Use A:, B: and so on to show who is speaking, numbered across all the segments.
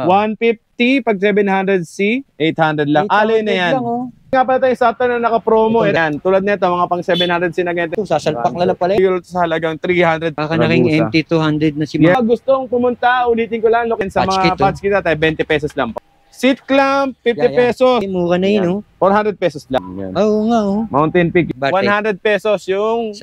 A: 150 pag 700C, 800 lang. Alloy na yan. Nga pala tayo Saturn na naka-promo. Yan, tulad nito, mga pang 700C na ganito.
B: Sasalpak na lang pala.
A: Sa halagang 300.
B: Baka na ring MT200 na si
A: Yeah. Gustong pumunta, ulitin ko lang, lokin sa mga patch kita tayo, 20 pesos lang po. Seat clamp, 50 pesos.
B: Mura na yun,
A: 400 pesos lang.
B: Oo nga,
A: Mountain Peak. 100 pesos yung...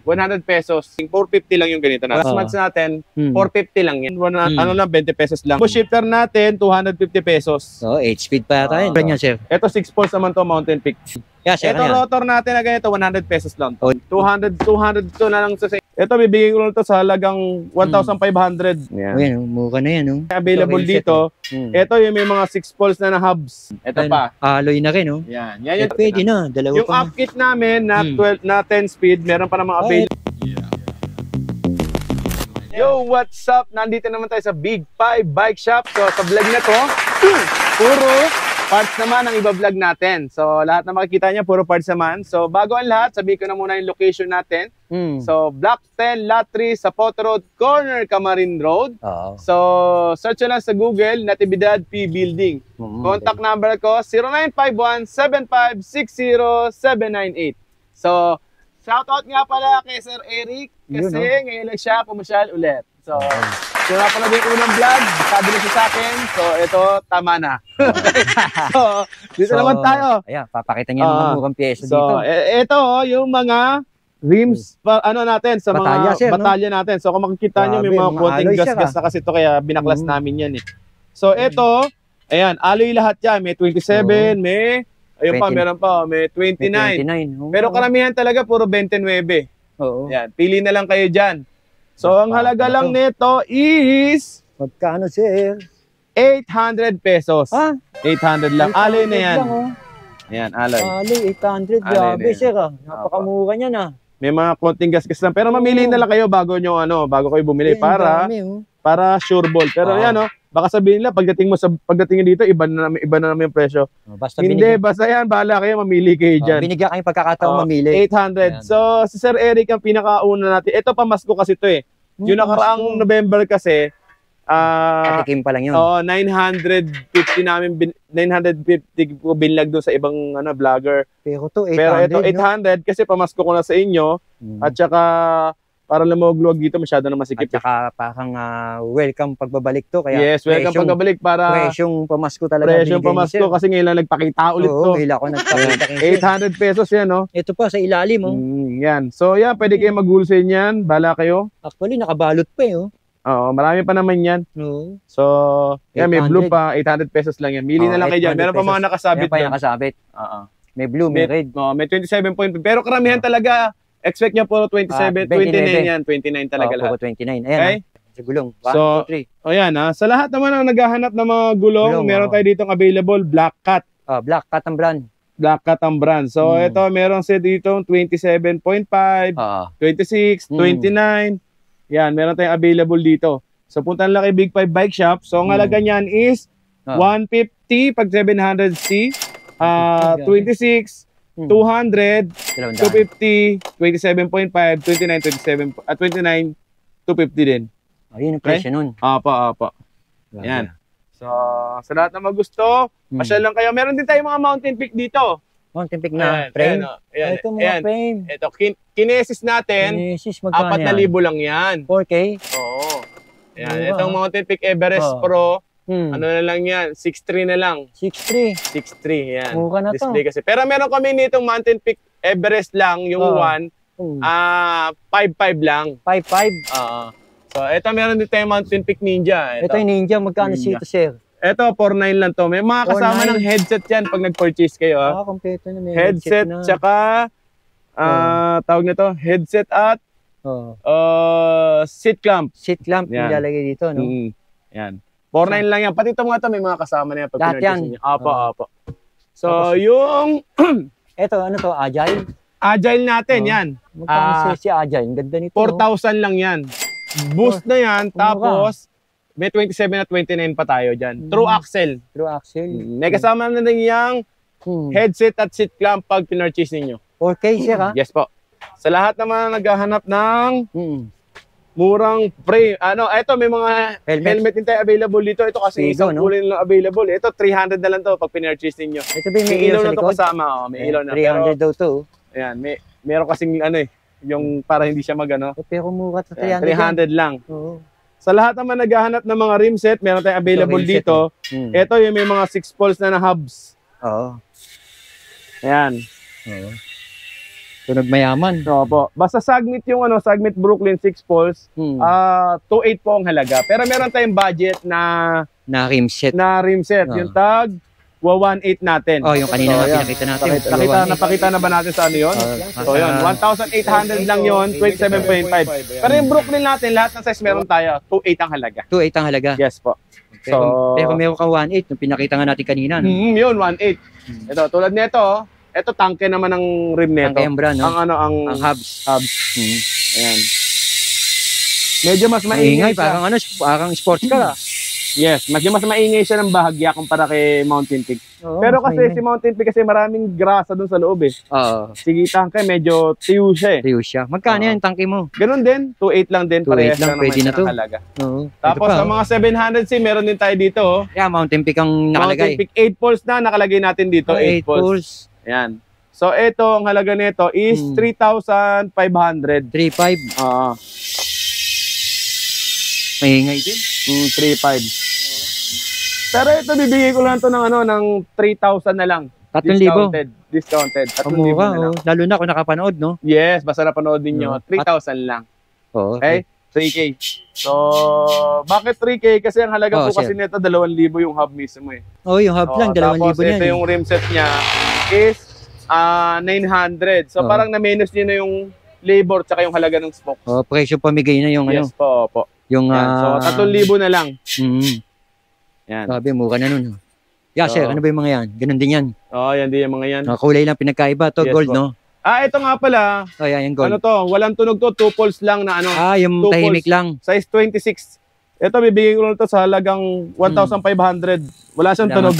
A: 100 pesos. 450 lang yung ganito na. Last months natin, 450 lang yan. Ano lang, 20 pesos lang. Push shifter natin, 250 pesos.
B: 8 speed pa yata yun. Ganyan, sir.
A: Ito 6 poles naman to, Mountain Peak.
B: Yeah, sir,
A: ito rotor natin na ganito, 100 pesos lang. 200 to na lang sa... Ito, bibigay ko lang ito sa halagang 1,500.
B: Yan, mukha na yan.
A: Available dito. Ito yung may mga 6 poles na hubs. Ito pa.
B: Alloy na rin,
A: Yan. Yan yung,
B: pwede na. Dalawa
A: yung up kit namin na 12 na 10 speed, meron pa namang available. Yo, what's up? Nandito naman tayo sa Big 5 Bike Shop. So, sa vlog na to, puro parts naman ang iba-vlog natin. So, lahat na makikita niya, puro parts naman. So, bago ang lahat, sabihin ko na muna yung location natin. So, Block 10, Lot 3, Zapote Road, Corner, Camarin Road. So, search nyo lang sa Google, Natividad P Building. Contact number ko, 0951-7560-798. So, shoutout nga pala kay Sir Eric kasi ngayon lang siya pumasyal ulit. So, kung nga pala yung unang vlog, sabi na siya sa akin, so ito, tama na. So, dito naman tayo.
B: Ayan, papakita niya ng mga murang pyesa dito.
A: Ito, yung mga rims, ano natin, sa mga batalya natin. So, kung makikita nyo, may mga konting gas-gas na kasi ito, kaya binaklas namin yan eh. So, ito, ayan, alloy lahat yan. May 27, may... Ayun pa, meron pa, may 29. Pero karamihan talaga, puro 29. Yan, pili na lang kayo dyan. So, ang halaga lang nito is...
B: Magkano, sir?
A: 800 pesos. 800 lang. Alloy na yan. Ayan, alloy.
B: Alloy, 800. Grabe, sir. Napakamura niyan,
A: May mga konting gas-gas lang. Pero mamili na lang kayo bago kayo bumili para sure ball. Pero yan, baka sabihin nila pagdating nyo dito iba na naman yung presyo. Basta yan, bahala kayo, mamili kayo diyan.
B: Binigyan kayong pagkakataon mamili.
A: 800. Ayan. So si Sir Eric ang pinakauna natin. Ito pamasko kasi to eh. Yung nakaraang November kasi
B: katikim pa lang yun.
A: 950 namin 950 ko binlag doon sa ibang vlogger.
B: Pero ito 800.
A: Pero ito 800 kasi pamasko ko na sa inyo at saka para lumog-luwag dito, masyado na masikip.
B: At saka parang welcome pagbabalik to. Kaya
A: yes, welcome pagbabalik para...
B: Presyong pamasko talaga.
A: Presyong pamasko kasi ngayon lang nagpakita ulit to.
B: Oo, ko nagpakita.
A: 800 pesos yan,
B: Ito pa sa ilalim,
A: yan. So, yan, pwede kayo mag-wholesale yan. Bala kayo.
B: Actually, nakabalot pa
A: Oo, marami pa naman yan. So, yan, may blue pa. 800 pesos lang yan. Mili na lang kayo dyan. Meron pa mga nakasabit.
B: Meron pa yung nakasabit. May blue, may red.
A: May 27 point. Pero karamihan talaga, expect niya po 27, 29 yan. 29 talaga lahat.
B: 29. Ayan, sa gulong. 1,
A: so,
B: 2, 3.
A: O yan sa lahat naman ang naghahanap ng mga gulong, meron tayo ditong available, Black Cat.
B: Black Cat ang brand.
A: Black Cat ang brand. So, ito, meron siya ditong 27.5, 26, 29. Yan, meron tayong available dito. So, punta lang kay Big 5 Bike Shop. So, ang halaga niyan is 150 pag 700C, 26, 200, 250, 27.5, 29, 27, 29, 250 din.
B: Ayun ang presyo nun.
A: Apa. Yan. So, sa lahat na magusto, pasyal lang kayo. Meron din tayong mga Mountain Peak dito.
B: Mountain Peak na frame? Ito mga frame.
A: Ito, kinesis natin, 4,000 lang yan.
B: 4K?
A: Oo. Yan. Itong Mountain Peak Everest Pro, ano na lang yan, 6.3 na lang.
B: 6.3?
A: 6.3, yan.
B: Mukha na to.
A: Display kasi. Pero meron kami nitong Mountain Peak Everest lang, yung 1, 5.5 lang.
B: 5.5?
A: So, ito meron din tayong Mountain Peak Ninja.
B: Ito yung Ninja, magkano siya ito, sir?
A: Ito, 4.9 lang to. May mga kasama ng headset yan pag nag-purchase kayo.
B: Kompleto na. May
A: headset na. Tsaka, tawag na to, headset at seat clamp.
B: Seat clamp yung lalagay dito, no?
A: Yan. 4.9 lang yan. Pati ito mga to, may mga kasama na yan.
B: Lahat yan?
A: Apo. So, yung...
B: Ito, ano to, Agile?
A: Agile natin, yan.
B: Magkano si Agile? Ang ganda nito.
A: 4,000 lang yan. Boost na yan, tapos may 27 at 29 pa tayo dyan. True axle.
B: True axle.
A: May kasama na rin yung headset at seat clamp pag pinurchase ninyo.
B: 4K siya ka?
A: Yes po. Sa lahat naman naghahanap ng Murang frame. Ito may mga helmet din tayo available dito. Ito kasi isang kulay lang available. Ito 300 na lang to pag pinurchase niyo.
B: Ito ba may ilaw
A: na to kasama. May ilaw na.
B: 300 daw to.
A: Ayan, meron kasing yung para hindi siya magano.
B: Pero mura sa 300.
A: 300 lang.
B: Oo.
A: Sa lahat naman naghahanap ng mga rim set, meron tayong available dito. Ito yung may mga 6 poles na hubs.
B: Oo.
A: Ayan.
B: Oo. Tunog mayaman.
A: Opo. Basta Sagmit yung Sagmit Brooklyn 6 poles, 2.8 po ang halaga. Pero meron tayong budget na
B: rim set.
A: Yung tag 1.8 natin.
B: Oh, yung kanina na pinakita natin.
A: Napakita na ba natin sa ano yun? So yun, 1,800 lang yun, 27.5. Pero yung Brooklyn natin, lahat ng size meron tayo, 2.8 ang halaga.
B: 2.8 ang halaga?
A: Yes po.
B: Pero meron ka 1.8, yung pinakita nga natin kanina. No?
A: Yun, 1.8. Ito, tulad nito, ito tangke naman ng rim nito.
B: Tangke Embra, no?
A: Ang
B: hubs.
A: Ayan. Medyo mas maingay siya.
B: Parang sports car.
A: Yes, mas maingay siya ng bahagya kumpara kay Mountain Peak. Pero kasi si Mountain Peak kasi maraming grasa dun sa loob eh.
B: Oo.
A: Sige, tangke medyo tiyo siya eh.
B: Tiyo siya. Magkano yan tangke mo?
A: Ganun din, 2.8 lang din.
B: 2.8 lang, pwede na to.
A: Oo. Tapos sa mga 700C, meron din tayo dito.
B: Yeah, Mountain Peak ang nakalagay.
A: Mountain Peak 8 poles na nakalagay natin dito. 8 poles. Ayan. So ito, ang halaga nito is 3,500.
B: 3.5?
A: Oo.
B: Maingay din.
A: 3.5. Pero ito, bibigay ko lang ito ng 3,000 na lang.
B: 3,000?
A: Discounted. 3,000
B: mura,
A: na lang.
B: Lalo na kung nakapanood, no?
A: Yes, basta napanood ninyo. 3,000 lang.
B: Okay.
A: 3K. So, bakit 3K? Kasi ang halaga po kasi nito, 2,000 yung hub mismo eh.
B: Yung hub lang, 2,000 yan.
A: Tapos ito yung rim set niya is 900. So, parang na-minus nyo na yung labor tsaka yung halaga ng spokes.
B: Presyo pamigay na yung
A: Yes po.
B: Yung,
A: so, 3,000 na lang.
B: Yan. Sabi, mura na nun. Yeah, sir, ano ba yung mga yan? Ganun din yan.
A: Yan din yung mga yan.
B: Kulay lang pinagkaiba. To gold, no?
A: Ito nga pala.
B: Yan, yung gold.
A: Ano to? Walang tunog to. 2 poles lang na
B: yung tahimik lang.
A: Size 26. Ito, bibigyan ko lang to sa halagang 1,500. Wala siyang tunog.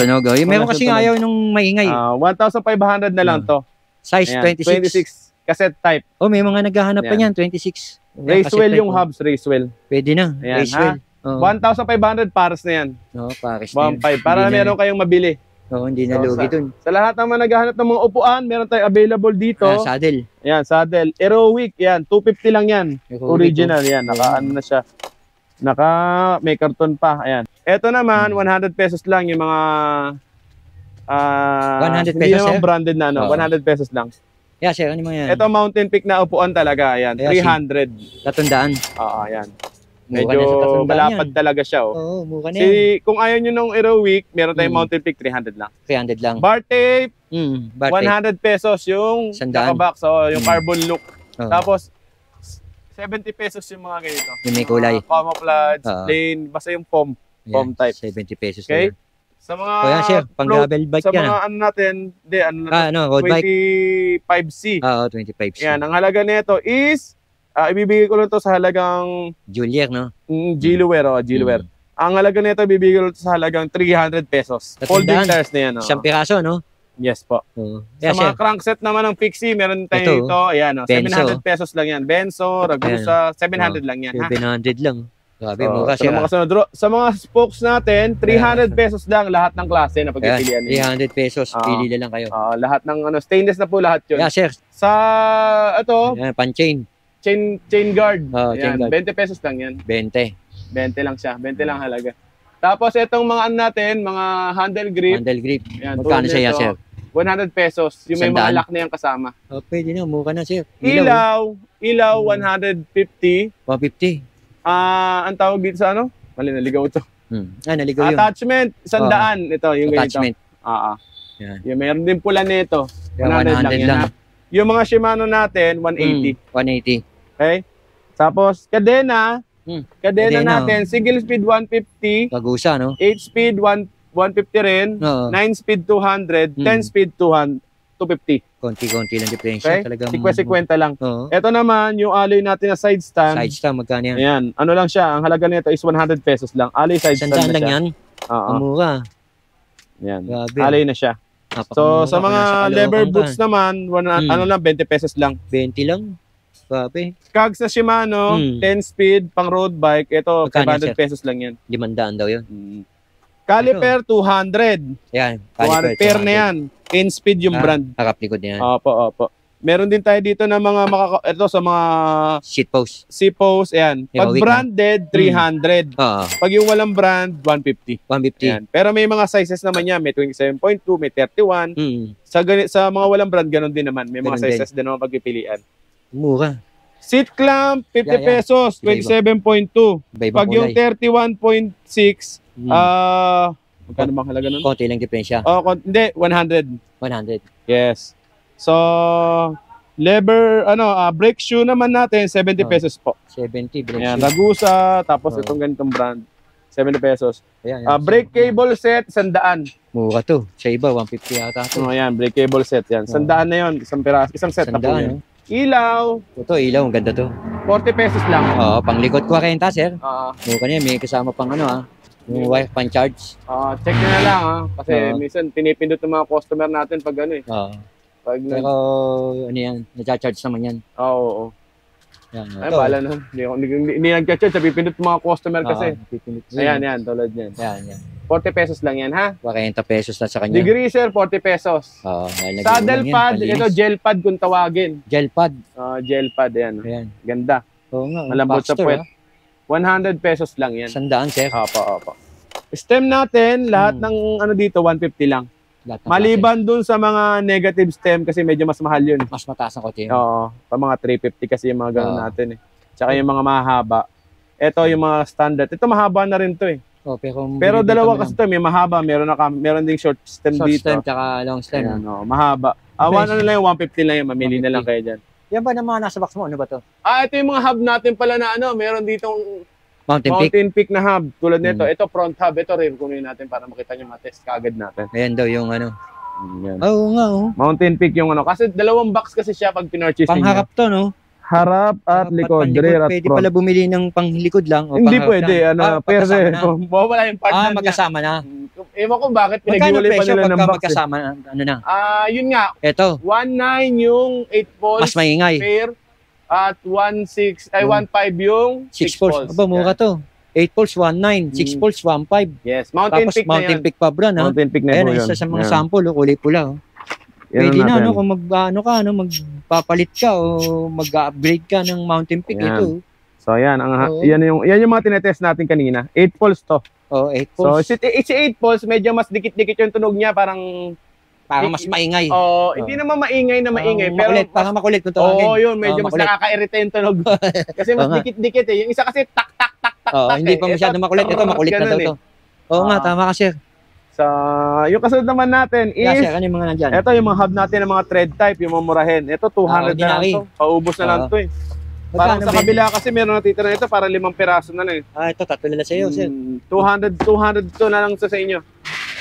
B: Meron kasing ayaw nung maingay.
A: 1,500 na lang to.
B: Size 26.
A: Cassette type.
B: May mga naghahanap pa niyan. 26.
A: Racewell yung hubs. Racewell.
B: Pwede na. Racewell.
A: 1,500 pares na yan.
B: Pares na
A: 1,500. Para meron kayong mabili.
B: Hindi na lugi dun.
A: Sa lahat naman naghahanap ng mga upuan, meron tayong available dito.
B: Saddle.
A: Yan, saddle. Aerowick, yan. 250 lang yan. Original, yan. Naka-ano na siya. May karton pa. Ayan. Ito naman, 100 pesos lang yung mga
B: 100 pesos,
A: hindi naman branded na 100 pesos lang.
B: Yeah, sir, ano mo yan?
A: Ito Mountain Peak na upuan talaga. Ayan, 300.
B: 300.
A: Ayan. Medyo malapad talaga siya.
B: Mura na yan.
A: Kung ayaw nyo ng Aerowick, meron tayong Mountain Peak 300 lang.
B: 300 lang.
A: Bar tape, 100 pesos yung nakabox. Yung carbon look. Tapos, 70 pesos yung mga ganito.
B: Yung may kulay.
A: Camouflage, plain, basta yung foam type.
B: 70 pesos.
A: Okay? Sa mga
B: sir, pang gravel bike yan.
A: Sa mga natin,
B: road bike.
A: 25C.
B: 25C.
A: Yan, ang halaga nito is, ibibigay ko lang to sa halagang
B: Julier, no?
A: Giluwer. Ang halaga nito, ibibigay ko lang to sa halagang 300 pesos. Folding tires na yan.
B: Isang piraso, no?
A: Yes po. Sa mga crankset naman ng Pixie, meron tayo ito. Ayan, 700 pesos lang yan. Benzo, Ragusa, 700 lang yan.
B: 700 lang. Grabe, mura siya.
A: Sa mga spokes natin, 300 pesos lang lahat ng klase na pagpipilian.
B: 300 pesos, pili na lang kayo.
A: Lahat ng stainless na po lahat yun.
B: Yeah, sir.
A: Sa
B: pan-chain.
A: Chain guard.
B: Chain guard.
A: 20 pesos lang yan.
B: 20
A: lang siya. 20 lang halaga. Tapos itong mga natin, mga handle grip.
B: Yan, magkano siya, sir?
A: 100 pesos. Yung may mga lock na yan kasama.
B: Pwede na, mura na, sir.
A: Ilaw 150.
B: 150.
A: Ang tawag dito sa ano? Mali, naligaw ito.
B: Naligaw yun.
A: Attachment, 100. Ito, yung
B: attachment.
A: Ganito. Yung mayroon din pula nito.
B: 100 lang.
A: Yung mga Shimano natin, 180.
B: 180.
A: Okay? Tapos, kadena natin, single speed 150.
B: Kagusa, no?
A: 8 speed 150 rin. 9 speed 200. 10 speed 250.
B: Konti-konti lang diferensya.
A: Okay? 50 lang. Ito naman, yung alloy natin na side stand.
B: Side stand, magkano yan?
A: Ayan. Ano lang siya, ang halaga nito is 100 pesos lang. Alloy side stand na siya.
B: lang yan? Mura.
A: Yan. Alloy na siya. So, sa mga leather boots naman, ano lang, 20 pesos lang.
B: 20 lang? Grabe.
A: Cogs na Shimano, 10 speed, pang road bike. Ito,
B: Magkano,
A: 500 pesos lang yan.
B: 500 daw yun.
A: Caliper, 200.
B: Yan.
A: 200 pair na yan. 10 speed yung brand.
B: Harap likod na yan.
A: Opo. Meron din tayo dito ng mga ito sa mga
B: seat post.
A: seat post, ayan. Pag branded, 300. Pag yung walang brand, 150.
B: 150.
A: Ayan. Pero may mga sizes naman yan. May 27.2, may 31. Sa mga walang brand, ganun din naman. May mga sizes din naman pagpipilian.
B: Mura.
A: Seat clamp, 50 pesos, 27.2. Pag yung 31.6, magkano bang halaga nun?
B: Konti lang diferensya.
A: Hindi, 100.
B: 100.
A: Yes. So, brake shoe naman natin, 70 pesos po.
B: 70 brake
A: Ayan,
B: shoe.
A: Ragusa, tapos itong ganitong brand, 70 pesos.
B: Ayan,
A: brake cable set, 100.
B: Mura to. Sa iba, 150 yata to.
A: Ayan, brake cable set yan. 100 na yun, isang set na po yan. Ilaw.
B: Ito, ilaw, ang ganda to.
A: 40 pesos lang.
B: Oo, pang likod 40, sir. Mura niya, may kasama pang yung wife pang charge.
A: Check nyo na lang kasi minsan pinipindot ng mga customer natin pag
B: Pero yan, na-charge naman yan.
A: Oo.
B: Yan,
A: ay, bahala na. Hindi nag-charge, pipindot ng mga customer kasi. Ayan, tulad yan.
B: Yan.
A: 40 pesos lang yan, ha?
B: 40 pesos na sa kanya.
A: Degreaser, 40 pesos. Saddle pad, ito gel pad kung tawagin.
B: Gel pad?
A: Gel pad, yan.
B: Ayan.
A: Ganda.
B: Oo nga.
A: Malambot sa puwet. 100 pesos lang yan.
B: 100, sir.
A: Opo. Stem natin, lahat ng dito, 150 lang. Maliban dun sa mga negative stem kasi medyo mas mahal yun.
B: Mas mataas ang kotse.
A: Oo. Pa mga 350 kasi yung mga gano'n natin eh. Tsaka yung mga mahaba. Ito yung mga standard. Ito mahaba na rin to eh. Pero dalawa kasi to, may mahaba, meron ding short stem dito.
B: Short stem tsaka long stem.
A: Ayan, mahaba. Lang yung 150 lang yung mamili na lang kayo dyan.
B: Yan ba naman nasa box mo? Ano ba to?
A: Ito yung mga hub natin pala na meron ditong
B: Mountain
A: Peak na hub. Tulad nito, ito front hub, ito rin kunin natin para makita nyo ma-test kaagad natin.
B: Ayan daw yung
A: Yan.
B: Oo nga
A: Mountain Peak yung kasi dalawang box kasi siya pag pinurchase niyo.
B: Pangharap to, no?
A: Harap at likod, rear at
B: pwede
A: front.
B: pala bumili ng panglikod lang o
A: hindi pwede, pwede.
B: Wala yung part magkasama na.
A: Ewan ko bakit pinag-iwalay pa nila ng box.
B: Magkasama na?
A: Yun nga.
B: Ito.
A: 1.9 yung 8 poles.
B: Mas maingay.
A: Pair. At 1.5 yung 6 poles.
B: Aba, mura to. 8 poles, 1.9. 6 poles, 1.5.
A: Yes, Mountain Peak na yan.
B: Mountain Peak pa, bro, no?
A: Mountain Peak na
B: yun. Ayan, isa sa mga sample, kulay pula. Pwede na, kung magpapalit ka o mag-upgrade ka ng Mountain Peak. Ito.
A: So, yan yung mga tinetest natin kanina. 8 poles to.
B: 8 poles.
A: So, si 8 poles, medyo mas dikit-dikit yung tunog niya. Parang
B: mas maingay.
A: Hindi naman maingay na maingay. Pero
B: parang makulit kung tawagin.
A: Yun. Medyo mas nakaka-irita yung tunog. Kasi mas dikit-dikit eh. Yung isa kasi tak-tak.
B: Hindi pa masyado makulit. Ito, makulit na daw to. Oo nga, tama ka, sir.
A: So, yung kasunod naman natin is,
B: sir, ano yung mga nandyan?
A: Ito yung mga hub natin ng mga thread type, yung mamurahin. Ito, 200 na lang to. Paubos na lang to eh. Parang sa kabila kasi meron natitira nito para 5 piraso na lang eh.
B: Ito, tatlo na sa iyo, sir.
A: 200 to na lang sa inyo.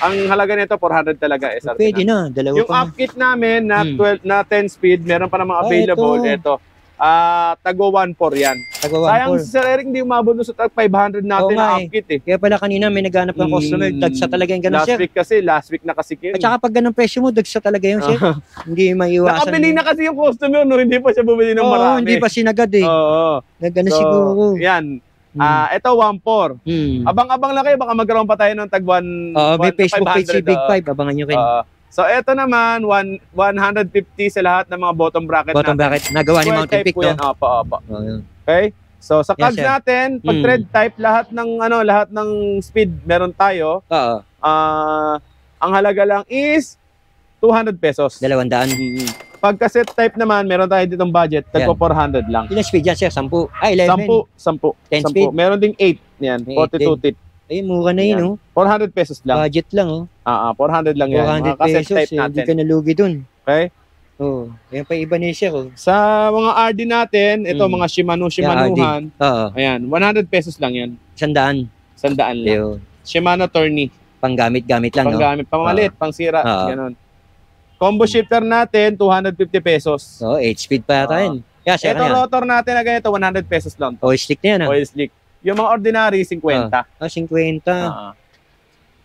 A: Ang halaga nito 400 talaga SRT.
B: Pwede na, dalawa
A: yung
B: pa.
A: Yung upkit namin na 10 speed, meron pa namang available. Ito. Tago 1.4 yan. Sayang si Sir Eric hindi umabot sa 500 natin na upkit eh.
B: Kaya pala kanina may naghanap ng customer, dagsa talaga yung gano'n, sir.
A: Last week na kasi yun.
B: At saka pag ganun presyo mo, dagsa talaga yun, sir. Hindi maiiwasan.
A: Nakabili na kasi yung customer, no? Hindi pa siya bumili ng marami.
B: Hindi pa sinagad eh. Nagano siguro.
A: Yan. Ito 1.4. Abang-abang lang kayo, baka magkaroon pa tayo ng tag 1.
B: May Facebook page si Big 5, abangan nyo kayo.
A: So ito naman 150 sa lahat ng mga bottom bracket
B: natin. Bracket nagawa ni Mountain Peak, no?
A: Opo. Okay? So sa cogs natin, pag thread type lahat ng speed meron tayo. Ang halaga lang is 200 pesos.
B: 200.
A: Pag cassette type naman, meron tayo ditong budget, tagpo 400 lang.
B: Ilang speed yan, sir? 10? 11?
A: 10 speed. Meron ding 8 yan, 42 tip.
B: Ay, mura na yun, no?
A: 400 pesos lang.
B: Budget lang, oh.
A: 400 lang yan.
B: 400 pesos, hindi ka nalugi dun.
A: Okay?
B: Ayan pa iba ni sir, oh.
A: Sa mga RD natin, ito mga Shimano-Shimanohan. Ayan, 100 pesos lang yan.
B: 100.
A: 100 lang. Shimano Tourney.
B: Panggamit-gamit lang,
A: Panggamit, pamalit, pangsira, ganun. Combo shifter natin, 250 pesos.
B: 8 speed pa yata yun.
A: Ito rotor natin na ganito, 100 pesos lang.
B: Oil slick na yan,
A: Oil slick. Yung mga ordinary, 50.
B: 50.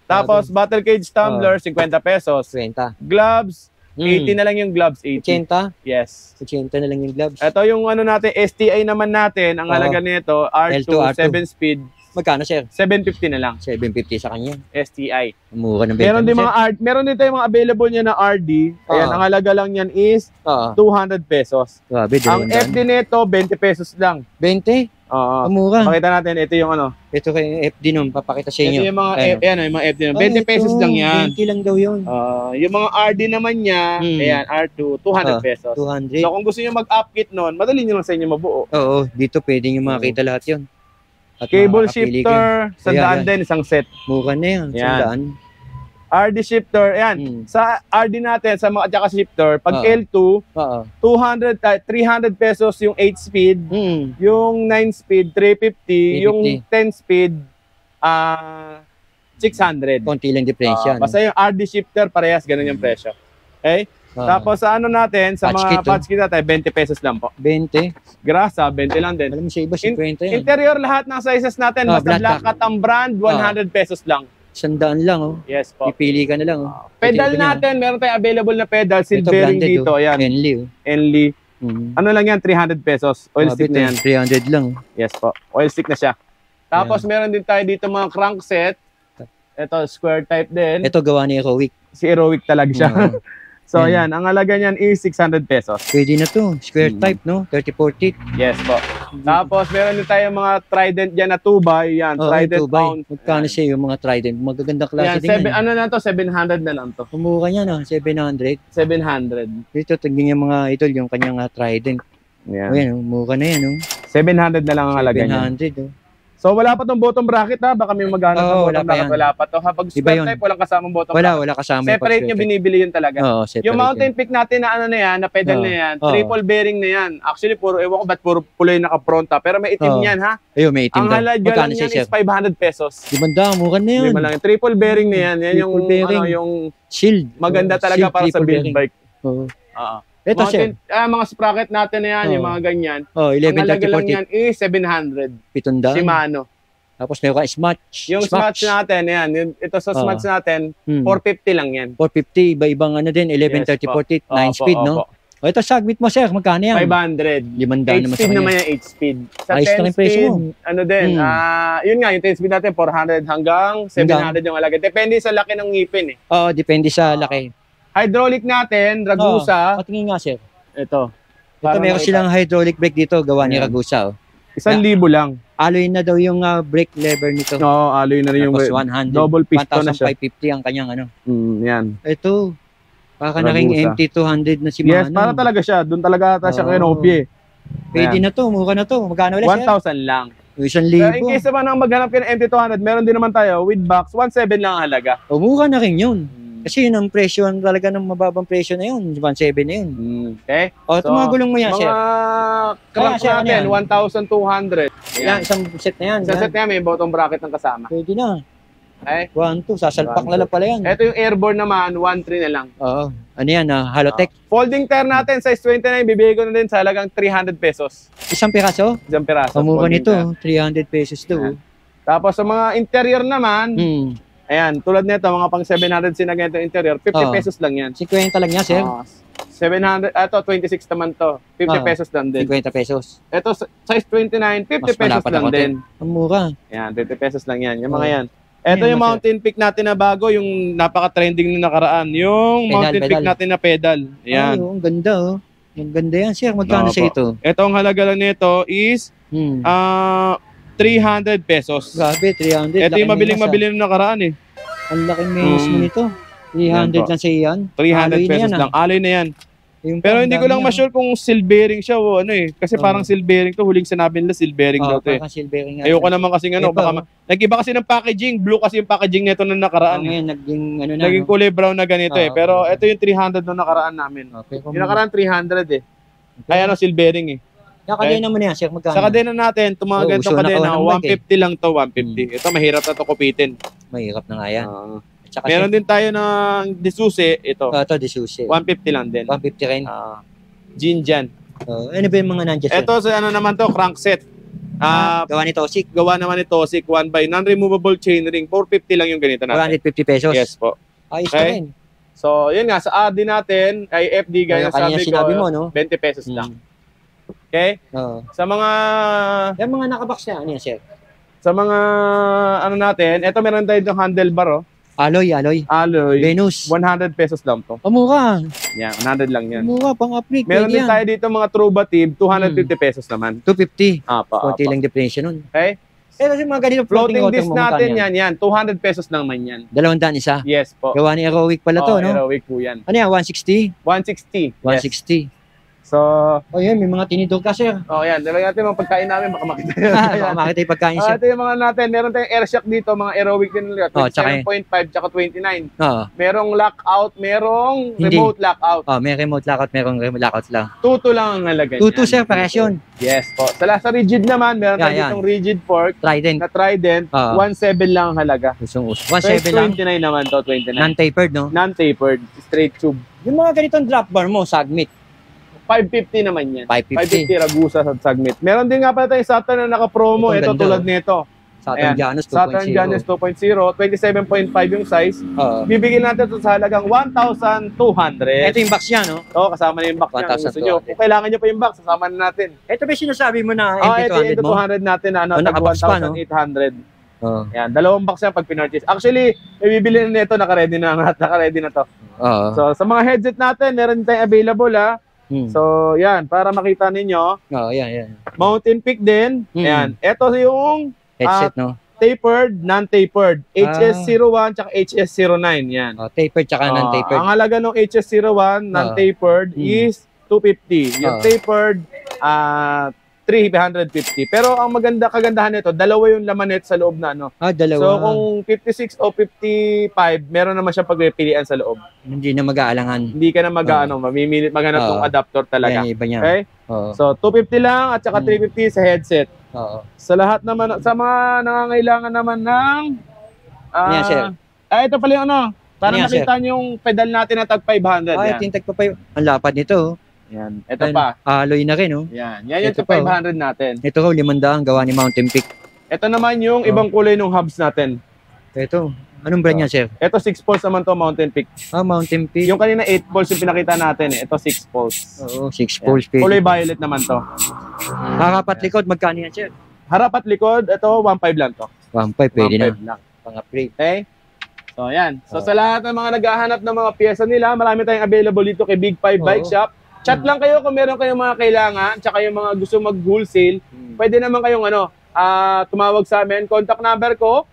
A: Tapos, battle cage tumbler, 50 pesos.
B: 50.
A: Gloves, 80 na lang yung gloves, 80.
B: 80?
A: Yes.
B: 80 na lang yung gloves.
A: Ito yung ano natin, STI naman natin, ang halaga nito, R2,
B: L2, R2.
A: 7 speed.
B: Magkano, sir?
A: 750 na lang.
B: 750 sa kanya.
A: STI.
B: Mura ng benta
A: Meron din
B: mo,
A: mga meron din tayong mga available niya na RD. Ayan, ang halaga lang niyan is 200 pesos.
B: Grabe,
A: Ang FD nito, 20 pesos lang.
B: 20?
A: Oo.
B: Mura.
A: Pakita natin, ito yung ano.
B: Ito kay FD nun, papakita sa inyo.
A: Ito yung mga, yung mga FD nun. 20 pesos lang yan.
B: 20 lang daw yun.
A: Yung mga RD naman niya, ayan, R2, 200 pesos.
B: 200.
A: So kung gusto niyo mag-up kit nun, madali nyo lang sa inyo mabuo.
B: Oo, dito pwede nyo makita lahat yun. At
A: Cable shifter, 100 din, isang set.
B: Mura na yan, 100.
A: RD shifter, ayan. Sa RD natin, sa mga tsaka shifter, pag L2, 300 pesos yung 8 speed, yung 9 speed, 350, yung 10 speed, 600.
B: Konti lang diferensya.
A: Basta yung RD shifter, parehas, ganun yung presyo. Okay? Tapos sa ano natin, sa mga patch kit natin, 20 pesos lang po.
B: 20?
A: Grasa, 20 lang din.
B: Alam mo sa iba, 50 yan.
A: Interior lahat ng sizes natin, basta black cat ang brand, 100 pesos lang.
B: 100 lang, oh.
A: Yes po.
B: Pipili ka na lang, oh.
A: Pedal natin, meron tayong available na pedal, silvering dito. Ayan.
B: Enli, oh.
A: Enli. Ano lang yan, 300 pesos. Oil stick na yan.
B: 300 lang.
A: Yes po. Oil stick na siya. Tapos meron din tayo dito mga crankset. Ito, square type din.
B: Ito gawa ni Heroic.
A: Si Heroic talaga siya. So, yan. Ang halaga niyan is 600 pesos.
B: Pwede na to. Square type, no? 30-40.
A: Yes po. Tapos, meron din tayong mga Trident dyan na 2x. Yan, Trident pound.
B: Magkano siya yung mga Trident? Magagandang klase din yan.
A: Ano na to? 700 na lang to.
B: Kumura niya, no? 700.
A: 700.
B: Dito, tignan yung mga idol, yung kanyang Trident.
A: Yan.
B: Ayan, mura na yan, no?
A: 700 na lang ang halaga niya.
B: 700, oh.
A: So wala pa tong bottom bracket ha, baka may maghanap ng bottom bracket, wala pa to. Pag square type, walang kasamang bottom bracket.
B: Wala kasama.
A: Separate nyo, binibili yun talaga. Yung mountain peak natin na ano na yan, na pedal na yan, triple bearing na yan. Actually, puro, ewan ko ba't puro puloy naka-fronta, pero may itim yan ha.
B: Ayun, may itim
A: daw. Ang halaga lang yan is 500 pesos.
B: 500, mura na yan.
A: Triple bearing na yan. Yan yung, ano, yung
B: shield.
A: Maganda talaga para sa build bike.
B: Ito siya.
A: Mga sprocket natin na yan, yung mga ganyan.
B: 11,
A: ang halaga lang yan is 700.
B: 700.
A: Shimano.
B: Tapos meron ka Smatch.
A: Yung Smatch natin, yan. Ito sa Smatch natin, 450 lang yan.
B: 450, iba-ibang ano din, 11, 30, 40, 9 speed, no? O ito, sagmit mo, sir, magkano yan?
A: 500.
B: 500 naman sa kanya. 8
A: speed naman yan, 8 speed. Sa 10 speed, ano din, yun nga, yung 10 speed natin, 400 hanggang 700 yung halaga. Depende sa laki ng ngipin eh.
B: Oo, depende sa laki.
A: Hydraulic natin, Ragusa.
B: Patingin nga, sir.
A: Ito.
B: Ito, meron silang hydraulic brake dito, gawa ni Ragusa.
A: 1,000 lang.
B: Alloy na daw yung brake lever nito.
A: Oo, alloy na rin yung
B: 100.
A: double piston na siya.
B: 1,550 ang kanyang ano.
A: Yan.
B: Ito, baka na ring MT200 na si Mano.
A: Yes, para talaga siya. Doon talaga ata siya kinopie.
B: Pwede na to, mura na to. Magkano ulit,
A: 1,000 lang.
B: 1,000.
A: In case naman ang maghanap ka ng MT200, meron din naman tayo with box, 1,700 lang ang halaga.
B: O, mura na rin yun. Kasi yun ang presyo, talaga ng mababang presyo na yun. 1,700 na yun.
A: Okay.
B: O, ito mga gulong mo yan, sir.
A: Mga crank natin, 1,200.
B: Yan, isang set na yan.
A: Isang set na yan, may bottom bracket ng kasama.
B: Pwede na.
A: Okay.
B: 1, 2, sasalpak na lang pala yan.
A: Ito yung airborne naman, 1,300 na lang.
B: Oo. Ano yan, Halotech?
A: Folding tire natin, size 29, bibigay ko na din sa halagang 300 pesos.
B: Isang piraso?
A: Isang piraso.
B: Pamukha nito, 300 pesos daw.
A: Tapos sa mga interior naman, ayan, tulad nito, mga pang 700 sinagyan ito interior, 50 pesos lang yan.
B: 50 lang yan, sir?
A: 700, ito 26 naman to, 50 pesos lang din.
B: 50 pesos.
A: Ito, size 29, 50 pesos lang din.
B: Ang mura.
A: Yan, 50 pesos lang yan, yung mga yan. Ito yung mountain peak natin na bago, yung napaka-trending na nakaraan. Yung mountain peak natin na pedal. Ayan.
B: Ay, ang ganda, oh. Ang ganda yan, sir. Magkano siya ito?
A: Ito ang halaga lang nito is 300 pesos.
B: Grabe, 300.
A: Ito yung mabiling-mabiling na nakaraan eh.
B: Ang laking menos mo nito. 300 lang sa iyan.
A: 300 pesos lang. Alloy na yan. Pero hindi ko lang ma-sure kung silvering siya o ano eh. Kasi parang silvering to. Huling sinabi nila silvering daw to eh. Ayoko naman kasi ano. Nag-iba kasi ng packaging. Blue kasi yung packaging nito na nakaraan. Naging kulay brown na ganito eh. Pero ito yung 300 na nakaraan namin. Yung nakaraan 300 eh. Ay ano, silvering eh.
B: Yung kadena mo na yan, sir, magkano?
A: Sa kadena natin, itong mga ganitong kadena, 150 lang to, 150. Ito, mahirap na to kupitin.
B: Mahirap na nga yan.
A: Meron din tayo ng Disusi, ito.
B: Ito, Disusi.
A: 150 lang din.
B: 150 rin.
A: Jinjan.
B: Ano ba yung mga nandiyan, sir?
A: Ito, ano naman to, crankset.
B: Gawa ni Tosik.
A: Gawa naman ni Tosik, 1x non-removable chainring. 450 lang yung ganito natin.
B: 450 pesos?
A: Yes po.
B: Ayos na rin.
A: So, yun nga, sa RD natin, ay FD, gaya
B: Kanina
A: sabi
B: sinabi
A: ko,
B: mo, no?
A: 20 pesos lang. Okay?
B: Oo.
A: Sa mga...
B: Yung mga nakabox na, ano yan, sir?
A: Sa mga, ano natin, ito meron tayo itong handlebar, oh.
B: Alloy.
A: Alloy.
B: Venus.
A: 100 pesos lang to.
B: Mura.
A: Yan, 100 lang yan.
B: Mura, pang-upgrade.
A: Meron din tayo dito mga Trubatib, 250 pesos naman.
B: 250.
A: Apa.
B: Kunti lang diferensya nun.
A: Okay?
B: Kasi mga ganito
A: Floating
B: rotor
A: disc
B: mo,
A: natin
B: magkano
A: yan, 200 pesos naman yan.
B: 200 isa.
A: Yes po.
B: Gawa ni Aerowick pala to, no?
A: Aerowick po yan.
B: Ano yan, 160?
A: 160.
B: 160.
A: So,
B: Oh, yun, may mga tinidor ka, sir.
A: yan. Dalawa natin mga pagkain namin, baka makita.
B: Baka makita yung pagkain, sir.
A: Ito yung mga natin. Meron tayong air shock dito, mga Aerowick din nila. 27.5 tsaka 29.
B: Oo.
A: Merong lockout, merong
B: Hindi.
A: remote lockout.
B: Oh, may remote lockout, merong remote lockout lang.
A: Tuto lang ang nalagay.
B: 2-2, sir, parehas yun.
A: Yes po. Sa rigid naman, meron tayo
B: Yan.
A: ditong rigid fork
B: Trident.
A: na Trident. 1.7 lang ang halaga.
B: Usong 1.7 lang.
A: 29 naman to, 29.
B: Non-tapered, no?
A: Non-tapered, straight tube.
B: Yung mga ganitong drop bar mo, Sagmit.
A: 550 naman yan.
B: 550.
A: 550 Ragusa sa Sagmit. Meron din nga pala tayong Saturn na naka-promo.
B: Itong
A: Ito
B: ganda,
A: tulad
B: oh.
A: nito.
B: Saturn
A: Ayan.
B: Janus 2.0.
A: Saturn Janus 2.0, 27.5 yung size.
B: Oo.
A: Bibigyan natin ito sa halagang 1,200.
B: Ito yung box niya, no?
A: Oo, kasama na yung box niya. Kung gusto nyo.
B: 1,200.
A: Kung kailangan nyo pa yung box, kasama na natin.
B: Ito ba sinasabi mo na
A: Ito
B: MP200
A: yung
B: mo?
A: 200 natin na
B: Oh,
A: tag
B: nakabox pa, no?
A: 1,800.
B: Oo.
A: Yan, dalawang box yan pag pinurchase. Actually, may bibili na nito, naka-ready na to.
B: Oo.
A: So, sa mga headset natin, meron tayong available ha. So, yan, para makita ninyo.
B: Oo, yan.
A: Mountain Peak din. Ayan. Ito yung
B: Headset, no?
A: tapered, non-tapered. HS01 tsaka HS09. Yan.
B: Oh, tapered tsaka non-tapered.
A: Ang halaga ng HS01, non-tapered, is 250. Yung tapered, 350. Pero ang kagandahan nito, dalawa yung laman nito sa loob na, no?
B: Dalawa.
A: So, kung 56 o 55, meron naman siyang pagpipilian sa loob.
B: Hindi na mag-aalangan.
A: Hindi ka na mamimilit maghanap ng adapter talaga.
B: Yan, iba niya.
A: Okay?
B: Oo.
A: So, 250 lang at saka 350 sa headset.
B: Oo.
A: Sa lahat naman, sa mga nangangailangan naman ng...
B: Yan, sir.
A: Ito pala yung ano, para
B: Yan,
A: nakita niyo yung pedal natin na tag 500. Yan.
B: Tintag pa pa yun. Ang lapad nito.
A: Yan. Ito pa.
B: Alloy na rin, oh.
A: Yan. Yan yung
B: Ito
A: tag
B: pa,
A: 500 natin.
B: Ito ko, 500 gawa ni Mountain Peak.
A: Ito naman yung ibang kulay ng hubs natin.
B: Ito. Anong brand niya, sir?
A: Ito 6 poles naman to, Mountain Peak.
B: Mountain Peak.
A: Yung kanina 8 poles yung pinakita natin eh. Ito 6 poles.
B: Oo, 6 poles.
A: Kulay violet naman to.
B: Harapat likod, magkano yan, sir?
A: Harap at likod, ito 1.5 lang to.
B: 1.5, pwede na.
A: 1.5 lang.
B: Pang-upgrade.
A: Okay? So, yan. So, sa lahat ng mga naghahanap ng mga pyesa nila, marami tayong available dito kay Big 5 Bike Shop. Chat lang kayo kung meron kayong mga kailangan, tsaka yung mga gusto mag-wholesale. Pwede naman kayong tumawag sa amin. Contact number ko,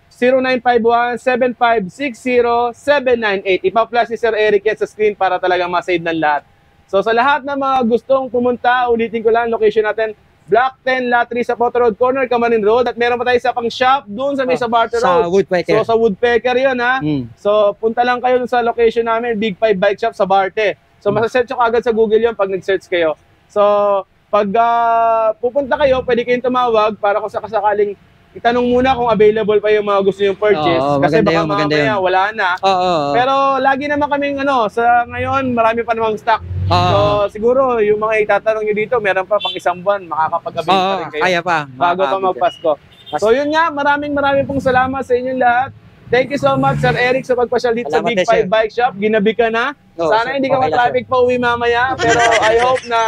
A: 0951-7560-798. Ipa-flash ni Sir Eric yan sa screen para talagang ma-save ng lahat. So, sa lahat ng mga gustong pumunta, ulitin ko lang, location natin, Block 10, Lot 3 sa Poto Road Corner, Camarin Road. At meron pa tayo sa pang shop doon sa may sa Barter Road.
B: Sa Woodpecker.
A: So, sa Woodpecker yun, ha? So, punta lang kayo sa location namin, Big 5 Bike Shop sa Barte. So, masasearch nyo agad sa Google yun pag nag-search kayo. So, pag pupunta kayo, pwede kayong tumawag para kung sakasakaling itanong muna kung available pa yung mga gusto yung purchase. Kasi baka mamaya wala na. Pero lagi naman kaming sa ngayon, marami pa namang stock. So, siguro, yung mga itatanong nyo dito, meron pa pang isang buwan, makakapag-avail pa rin kayo.
B: Kaya pa.
A: Bago pa magpasko. So, yun nga, maraming pong salamat sa inyong lahat. Thank you so much, Sir Eric, sa pagpasyal dito sa Big 5 Bike Shop. Ginabi ka na. Sana hindi ka ma-traffic pa uwi mamaya. Pero I hope na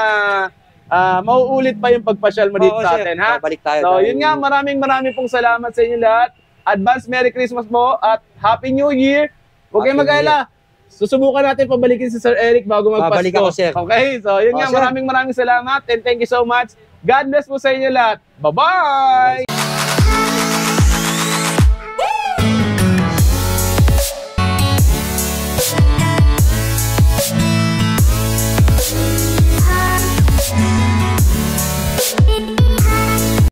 A: mauulit pa yung pagpasyal mo dito sa atin, ha? So, yun nga, maraming pong salamat sa inyong lahat. Advance Merry Christmas po at Happy New Year. Huwag kayong mag-alala. Susubukan natin pabalikin si Sir Eric bago magpasko.
B: Babalik ako, sir.
A: Okay, so yun nga, maraming salamat and thank you so much. God bless po sa inyo lahat. Bye-bye!